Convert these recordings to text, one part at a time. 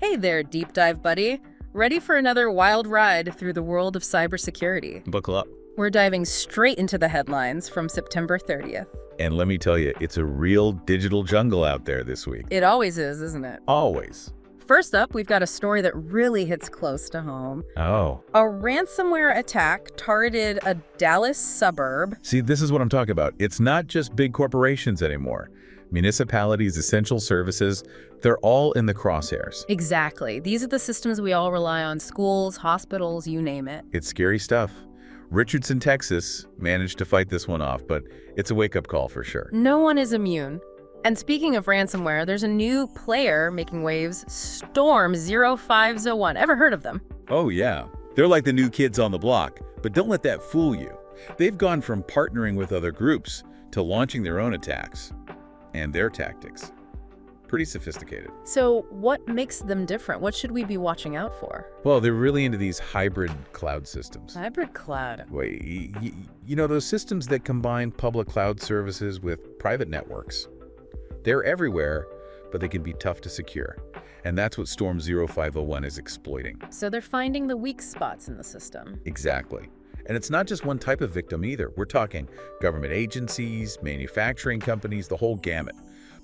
Hey there, deep dive buddy. Ready for another wild ride through the world of cybersecurity? Buckle up. We're diving straight into the headlines from September 30th. And let me tell you, it's a real digital jungle out there this week. It always is, isn't it? Always. First up, we've got a story that really hits close to home. Oh. A ransomware attack targeted a Dallas suburb. See, this is what I'm talking about. It's not just big corporations anymore. Municipalities, essential services, they're all in the crosshairs. Exactly. These are the systems we all rely on: schools, hospitals, you name it. It's scary stuff. Richardson, Texas managed to fight this one off, but it's a wake-up call for sure. No one is immune. And speaking of ransomware, there's a new player making waves, Storm 0501. Ever heard of them? Oh, yeah. They're like the new kids on the block, but don't let that fool you. They've gone from partnering with other groups to launching their own attacks and their tactics. Pretty sophisticated. So what makes them different? What should we be watching out for? Well, they're really into these hybrid cloud systems. Hybrid cloud. Wait, you know, those systems that combine public cloud services with private networks. They're everywhere, but they can be tough to secure. And that's what Storm 0501 is exploiting. So they're finding the weak spots in the system. Exactly. And it's not just one type of victim either. We're talking government agencies, manufacturing companies, the whole gamut.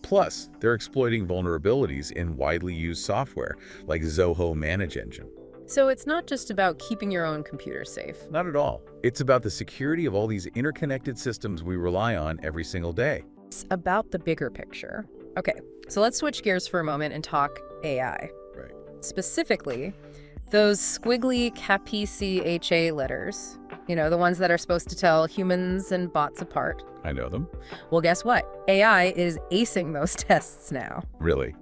Plus, they're exploiting vulnerabilities in widely used software like Zoho Manage Engine. So it's not just about keeping your own computer safe. Not at all. It's about the security of all these interconnected systems we rely on every single day. It's about the bigger picture. Okay, so let's switch gears for a moment and talk AI. Right. Specifically, those squiggly CAPTCHA letters. You know, the ones that are supposed to tell humans and bots apart. I know them. Well, guess what? AI is acing those tests now. Really?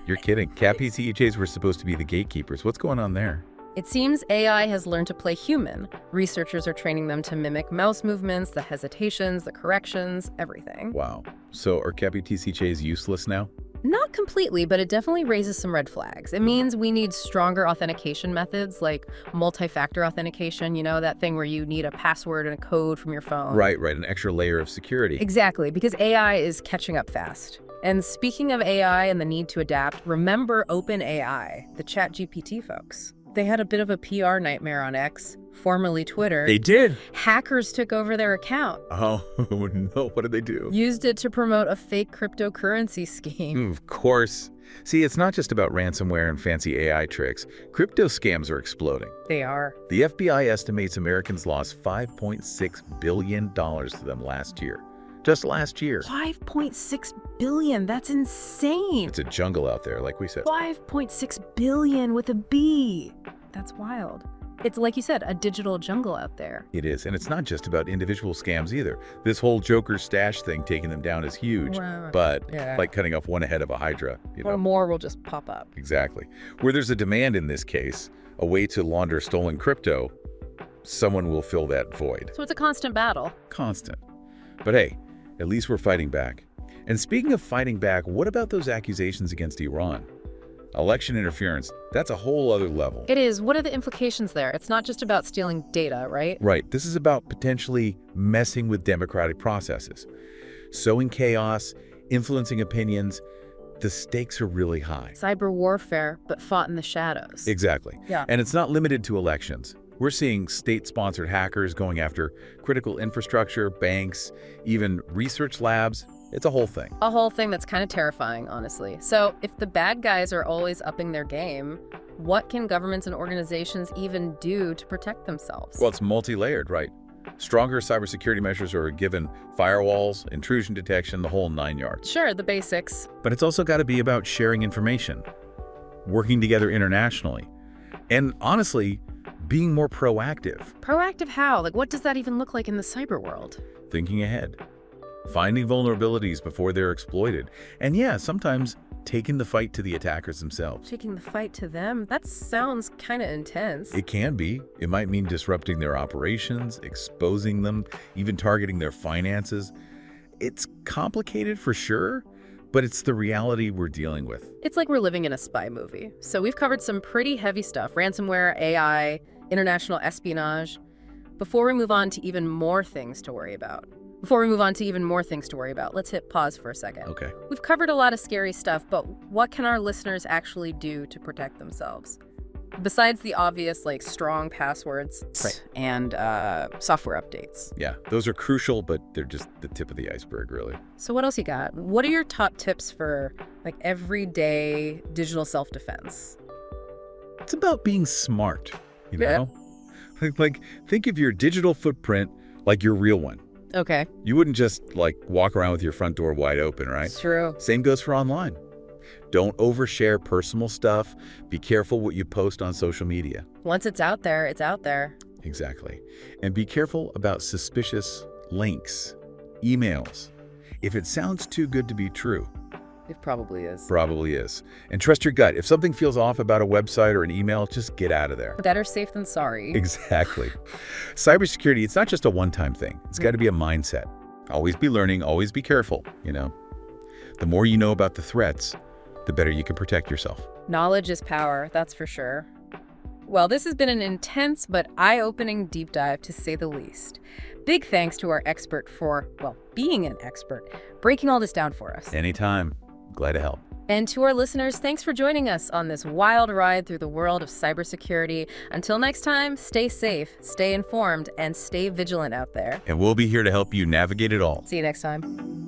You're kidding. CAPTCHAs were supposed to be the gatekeepers. What's going on there? It seems AI has learned to play human. Researchers are training them to mimic mouse movements, the hesitations, the corrections, everything. Wow. So are CAPTCHAs useless now? Not completely, but it definitely raises some red flags. It means we need stronger authentication methods like multi-factor authentication, you know, that thing where you need a password and a code from your phone. Right, an extra layer of security. Exactly, because AI is catching up fast. And speaking of AI and the need to adapt, remember OpenAI, the ChatGPT folks. They had a bit of a PR nightmare on X, formerly Twitter. They did? Hackers took over their account. Oh, no. What did they do? Used it to promote a fake cryptocurrency scheme. Of course. See, it's not just about ransomware and fancy AI tricks. Crypto scams are exploding. They are. The FBI estimates Americans lost $5.6 billion to them last year. Just last year. 5.6 billion, that's insane. It's a jungle out there, like we said. 5.6 billion with a B. That's wild. It's, like you said, a digital jungle out there. It is, and it's not just about individual scams either. This whole Joker stash thing taking them down is huge, but like cutting off one head of a hydra. Or more will just pop up. Exactly. Where there's a demand in this case, a way to launder stolen crypto, someone will fill that void. So it's a constant battle. Constant. But hey, at least we're fighting back. And speaking of fighting back, what about those accusations against Iran? Election interference, that's a whole other level. It is. What are the implications there? It's not just about stealing data, right? Right. This is about potentially messing with democratic processes. Sowing chaos, influencing opinions. The stakes are really high. Cyber warfare, but fought in the shadows. Exactly. Yeah. And it's not limited to elections. We're seeing state-sponsored hackers going after critical infrastructure, banks, even research labs. It's a whole thing. A whole thing that's kind of terrifying, honestly. So if the bad guys are always upping their game, what can governments and organizations even do to protect themselves? Well, it's multi-layered, right? Stronger cybersecurity measures are given: firewalls, intrusion detection, the whole 9 yards. Sure, the basics. But it's also got to be about sharing information, working together internationally, and honestly, being more proactive. Proactive how? Like, what does that even look like in the cyber world? Thinking ahead. Finding vulnerabilities before they're exploited. And yeah, sometimes taking the fight to the attackers themselves. Taking the fight to them? That sounds kind of intense. It can be. It might mean disrupting their operations, exposing them, even targeting their finances. It's complicated for sure, but it's the reality we're dealing with. It's like we're living in a spy movie. So we've covered some pretty heavy stuff: ransomware, AI, international espionage. Before we move on to even more things to worry about, Before we move on to even more things to worry about, let's hit pause for a second. Okay. We've covered a lot of scary stuff, but what can our listeners actually do to protect themselves? Besides the obvious, like strong passwords and software updates. Yeah, those are crucial, but they're just the tip of the iceberg, really. So what else you got? What are your top tips for like everyday digital self-defense? It's about being smart, you know? Like, think of your digital footprint like your real one. Okay. You wouldn't just, like, walk around with your front door wide open, right? It's true. Same goes for online. Don't overshare personal stuff. Be careful what you post on social media. Once it's out there, it's out there. Exactly. And be careful about suspicious links, emails. If it sounds too good to be true, It probably is. probably is. And trust your gut. If something feels off about a website or an email, just get out of there. Better safe than sorry. Exactly. Cybersecurity, it's not just a one-time thing. It's got to be a mindset. Always be learning, always be careful, you know. The more you know about the threats, the better you can protect yourself. Knowledge is power, that's for sure. Well, this has been an intense but eye-opening deep dive, to say the least. Big thanks to our expert for, well, being an expert, breaking all this down for us. Anytime. Glad to help. And to our listeners, thanks for joining us on this wild ride through the world of cybersecurity. Until next time, stay safe, stay informed, and stay vigilant out there. And we'll be here to help you navigate it all. See you next time.